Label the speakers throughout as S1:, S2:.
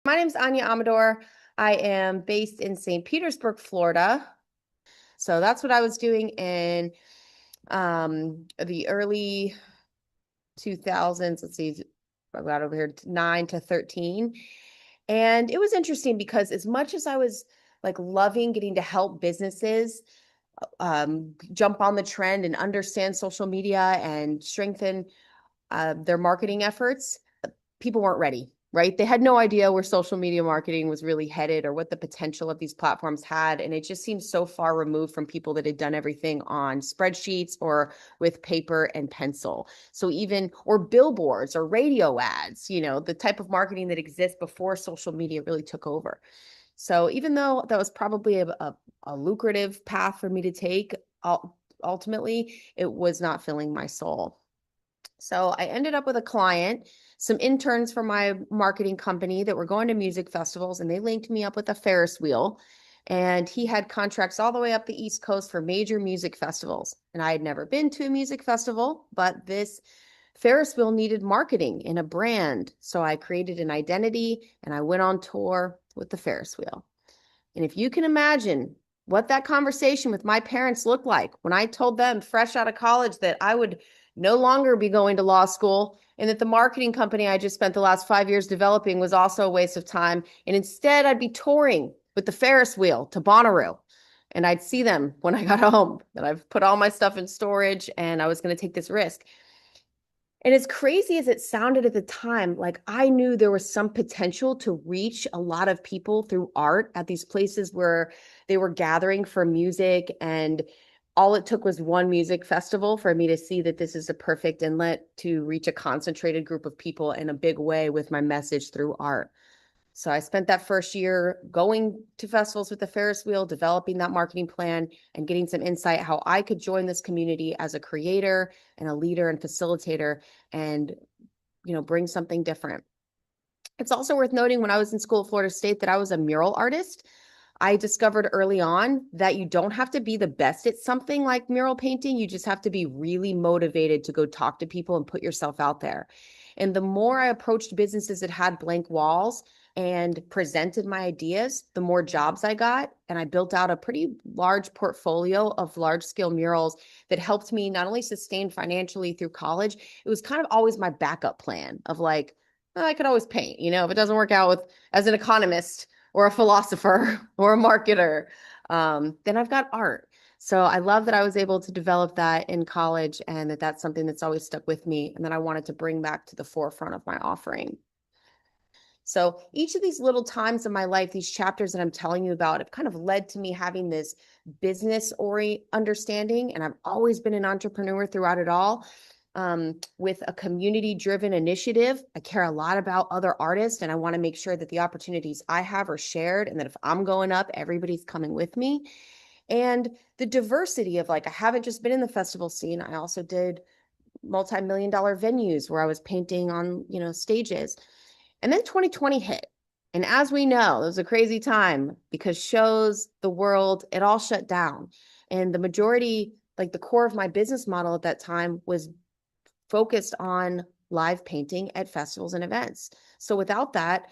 S1: My name's Ania Amador. I am based in St. Petersburg, Florida. So that's what I was doing in the early 2000s. Let's see, I got over here 9 to 13. And it was interesting because as much as I was like loving getting to help businesses jump on the trend and understand social media and strengthen their marketing efforts, people weren't ready, right? They had no idea where social media marketing was really headed or what the potential of these platforms had. And it just seemed so far removed from people that had done everything on spreadsheets or with paper and pencil. So even, or billboards or radio ads, the type of marketing that exists before social media really took over. So even though that was probably a lucrative path for me to take, ultimately, it was not filling my soul. So I ended up with a client, some interns from my marketing company that were going to music festivals, and they linked me up with a Ferris wheel. And he had contracts all the way up the East Coast for major music festivals. And I had never been to a music festival, but this Ferris wheel needed marketing and a brand. So I created an identity and I went on tour with the Ferris wheel. And if you can imagine what that conversation with my parents looked like when I told them fresh out of college that I would no longer be going to law school and that the marketing company I just spent the last 5 years developing was also a waste of time. And instead, I'd be touring with the Ferris wheel to Bonnaroo. And I'd see them when I got home, that I've put all my stuff in storage and I was going to take this risk. And as crazy as it sounded at the time, like I knew there was some potential to reach a lot of people through art at these places where they were gathering for music. And all it took was one music festival for me to see that this is a perfect inlet to reach a concentrated group of people in a big way with my message through art. So I spent that first year going to festivals with the Ferris wheel, developing that marketing plan and getting some insight how I could join this community as a creator and a leader and facilitator and, bring something different. It's also worth noting when I was in school at Florida State that I was a mural artist. I discovered early on that you don't have to be the best at something like mural painting. You just have to be really motivated to go talk to people and put yourself out there. And the more I approached businesses that had blank walls and presented my ideas, the more jobs I got. And I built out a pretty large portfolio of large scale murals that helped me not only sustain financially through college, it was kind of always my backup plan of like, well, I could always paint, if it doesn't work out with as an economist or a philosopher or a marketer, then I've got art. So I love that I was able to develop that in college and that that's something that's always stuck with me and that I wanted to bring back to the forefront of my offering. So each of these little times in my life, these chapters that I'm telling you about, have kind of led to me having this business understanding. And I've always been an entrepreneur throughout it all. With a community-driven initiative, I care a lot about other artists, and I want to make sure that the opportunities I have are shared, and that if I'm going up, everybody's coming with me. And the diversity of like, I haven't just been in the festival scene. I also did multi-million-dollar venues where I was painting on, stages. And then 2020 hit. And as we know, it was a crazy time because shows, the world, it all shut down. And the majority, like the core of my business model at that time was focused on live painting at festivals and events. So without that,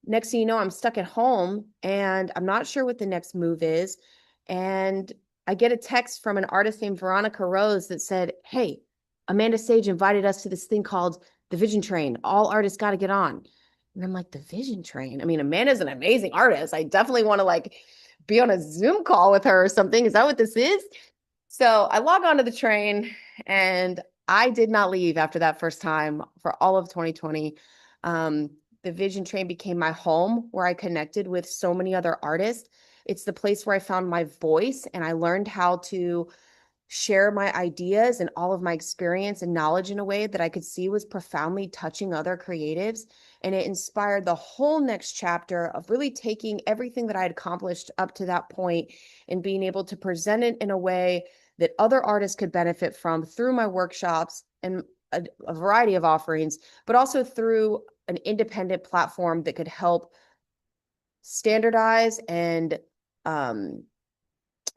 S1: next thing you know, I'm stuck at home and I'm not sure what the next move is. And I get a text from an artist named Veronica Rose that said, "Hey, Amanda Sage invited us to this thing called the Vision Train. All artists got to get on." And I'm like, the Vision Train? I mean, Amanda's an amazing artist. I definitely want to like be on a Zoom call with her or something. Is that what this is? So I log onto the train and I did not leave after that first time for all of 2020. The Vision Train became my home where I connected with so many other artists. It's the place where I found my voice and I learned how to share my ideas and all of my experience and knowledge in a way that I could see was profoundly touching other creatives. And it inspired the whole next chapter of really taking everything that I had accomplished up to that point and being able to present it in a way that other artists could benefit from through my workshops and a variety of offerings, but also through an independent platform that could help standardize and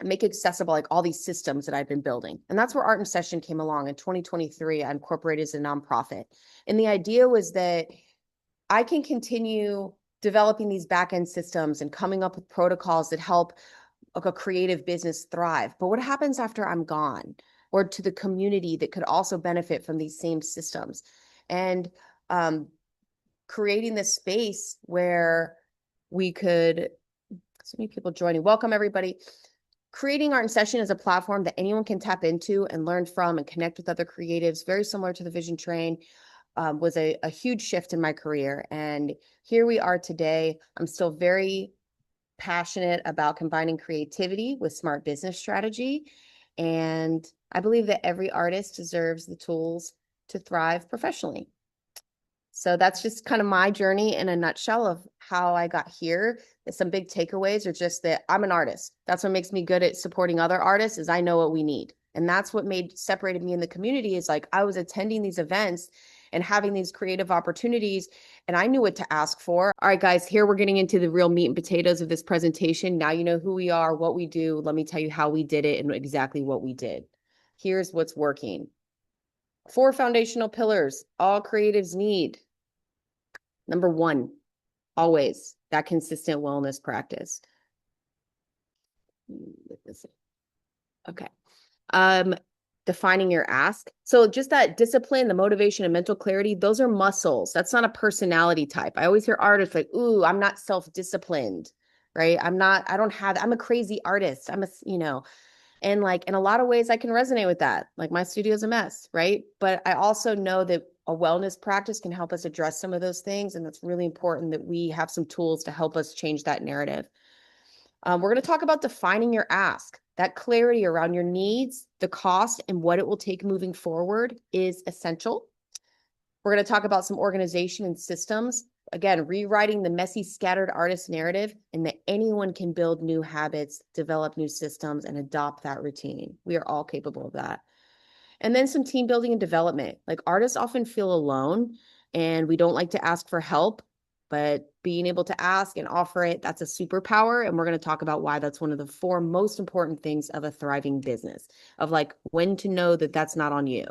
S1: make accessible like all these systems that I've been building. And that's where Art in Session came along in 2023. I incorporated as a nonprofit. And the idea was that I can continue developing these back-end systems and coming up with protocols that help a creative business thrive. But what happens after I'm gone, or to the community that could also benefit from these same systems? And creating this space where we could, so many people joining. Welcome, everybody. Creating Art in Session is a platform that anyone can tap into and learn from and connect with other creatives, very similar to the Vision Train. Was a huge shift in my career. And here we are today. I'm still very passionate about combining creativity with smart business strategy. And I believe that every artist deserves the tools to thrive professionally. So that's just kind of my journey in a nutshell of how I got here. Some big takeaways are just that I'm an artist. That's what makes me good at supporting other artists, is I know what we need. And that's what separated me in the community, is like I was attending these events and having these creative opportunities, and I knew what to ask for. All right, guys, here we're getting into the real meat and potatoes of this presentation. Now you know who we are, what we do. Let me tell you how we did it and exactly what we did. Here's what's working. 4 foundational pillars all creatives need. Number 1, always that consistent wellness practice. Okay. Defining your ask. So just that discipline, the motivation and mental clarity, those are muscles. That's not a personality type. I always hear artists like, ooh, I'm not self-disciplined, right? I'm a crazy artist. And like in a lot of ways I can resonate with that. Like my studio's a mess, right? But I also know that a wellness practice can help us address some of those things. And that's really important that we have some tools to help us change that narrative. We're going to talk about defining your ask. That clarity around your needs, the cost, and what it will take moving forward is essential. We're going to talk about some organization and systems. Again, rewriting the messy, scattered artist narrative, and that anyone can build new habits, develop new systems, and adopt that routine. We are all capable of that. And then some team building and development. Like artists often feel alone and we don't like to ask for help, but being able to ask and offer it, that's a superpower. And we're going to talk about why that's one of the 4 most important things of a thriving business, of like when to know that that's not on you.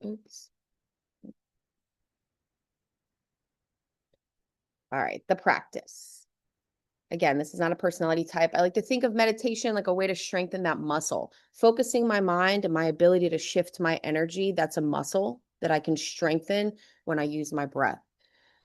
S1: Oops. All right, the practice. Again, this is not a personality type. I like to think of meditation like a way to strengthen that muscle. Focusing my mind and my ability to shift my energy, that's a muscle that I can strengthen when I use my breath.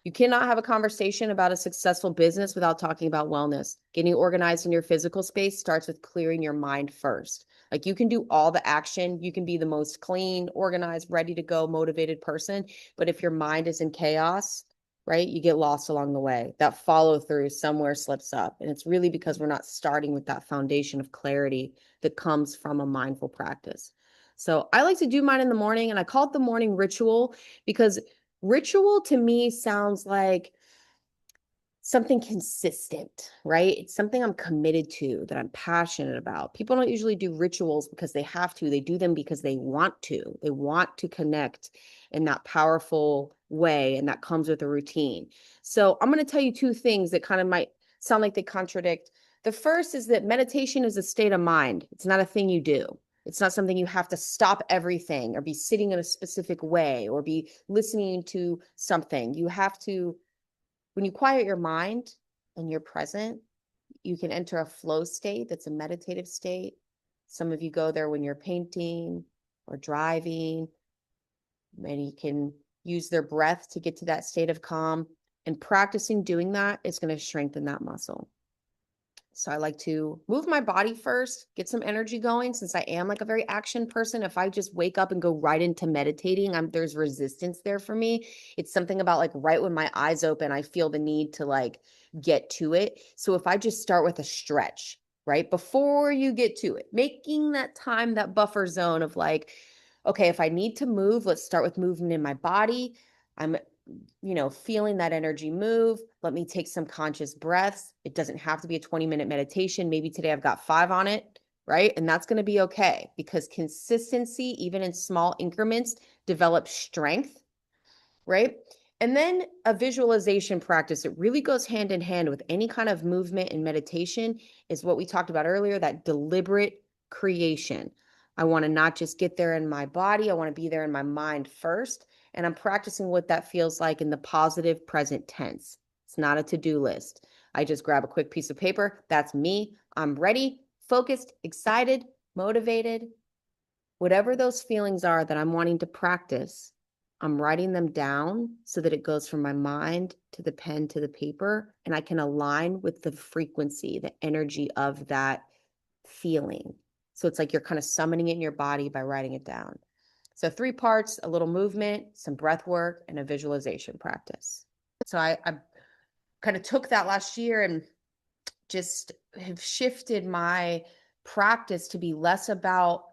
S1: You cannot have a conversation about a successful business without talking about wellness. Getting organized in your physical space starts with clearing your mind first. Like you can do all the action, you can be the most clean, organized, ready to go, motivated person. But if your mind is in chaos, right, you get lost along the way. That follow through somewhere slips up. And it's really because we're not starting with that foundation of clarity that comes from a mindful practice. So I like to do mine in the morning, and I call it the morning ritual because ritual to me sounds like something consistent, right? It's something I'm committed to, that I'm passionate about. People don't usually do rituals because they have to. They do them because they want to. They want to connect in that powerful way, and that comes with a routine. So I'm going to tell you 2 things that kind of might sound like they contradict. The first is that meditation is a state of mind. It's not a thing you do. It's not something you have to stop everything or be sitting in a specific way or be listening to something. You have to, when you quiet your mind and you're present, you can enter a flow state that's a meditative state. Some of you go there when you're painting or driving. Many can use their breath to get to that state of calm. And practicing doing that is going to strengthen that muscle. So I like to move my body first, get some energy going, since I am like a very action person. If I just wake up and go right into meditating, there's resistance there for me. It's something about like right when my eyes open, I feel the need to like get to it. So if I just start with a stretch, right, before you get to it, making that time, that buffer zone of like, okay, if I need to move, let's start with movement in my body. I'm feeling that energy move. Let me take some conscious breaths. It doesn't have to be a 20-minute meditation. Maybe today I've got 5 on it, right? And that's going to be okay, because consistency, even in small increments, develops strength, right? And then a visualization practice, it really goes hand in hand with any kind of movement and meditation, is what we talked about earlier, that deliberate creation. I want to not just get there in my body, I want to be there in my mind first. And I'm practicing what that feels like in the positive present tense. It's not a to-do list. I just grab a quick piece of paper. That's me. I'm ready, focused, excited, motivated. Whatever those feelings are that I'm wanting to practice, I'm writing them down so that it goes from my mind to the pen to the paper, and I can align with the frequency, the energy of that feeling. So it's like you're kind of summoning it in your body by writing it down. So 3 parts, a little movement, some breath work, and a visualization practice. So I kind of took that last year and just have shifted my practice to be less about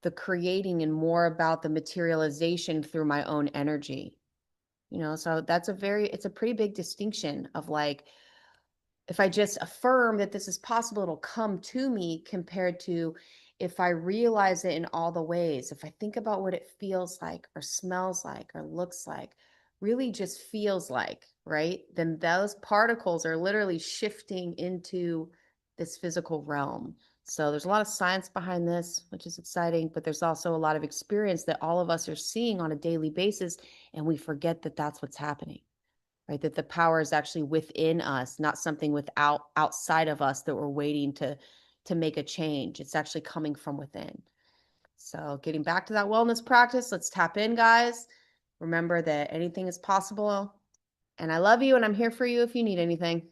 S1: the creating and more about the materialization through my own energy. So it's a pretty big distinction of like, if I just affirm that this is possible, it'll come to me, compared to if I realize it in all the ways, if I think about what it feels like or smells like or looks like, really just feels like, right? Then those particles are literally shifting into this physical realm. So there's a lot of science behind this, which is exciting, but there's also a lot of experience that all of us are seeing on a daily basis, and we forget that that's what's happening. Right, that the power is actually within us, not something outside of us that we're waiting to make a change. It's actually coming from within. So getting back to that wellness practice, let's tap in, guys. Remember that anything is possible, and I love you, and I'm here for you if you need anything.